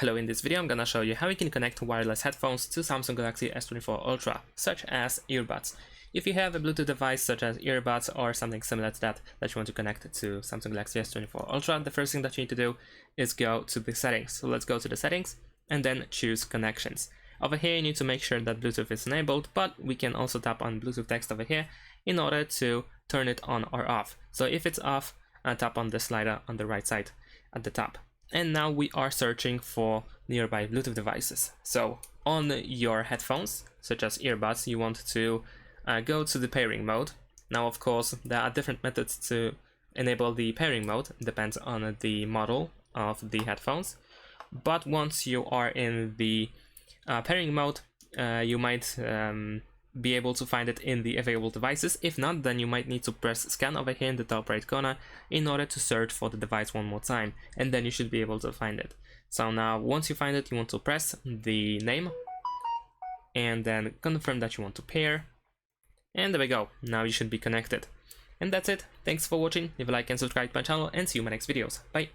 Hello, in this video I'm gonna show you how you can connect wireless headphones to Samsung Galaxy S24 Ultra, such as earbuds. If you have a Bluetooth device such as earbuds or something similar to that you want to connect to Samsung Galaxy S24 Ultra, the first thing that you need to do is go to the settings. So let's go to the settings and then choose connections. Over here you need to make sure that Bluetooth is enabled, but we can also tap on Bluetooth text over here in order to turn it on or off. So if it's off, tap on the slider on the right side at the top. And now we are searching for nearby Bluetooth devices. So on your headphones, such as earbuds, you want to go to the pairing mode. Now, of course, there are different methods to enable the pairing mode. It depends on the model of the headphones. But once you are in the pairing mode, you might be able to find it in the available devices. If not, then you might need to press scan over here in the top right corner in order to search for the device one more time, and then you should be able to find it. So now once you find it, you want to press the name and then confirm that you want to pair, and there we go. Now you should be connected. And that's it. Thanks for watching. Leave a like and subscribe to my channel, and see you in my next videos. Bye.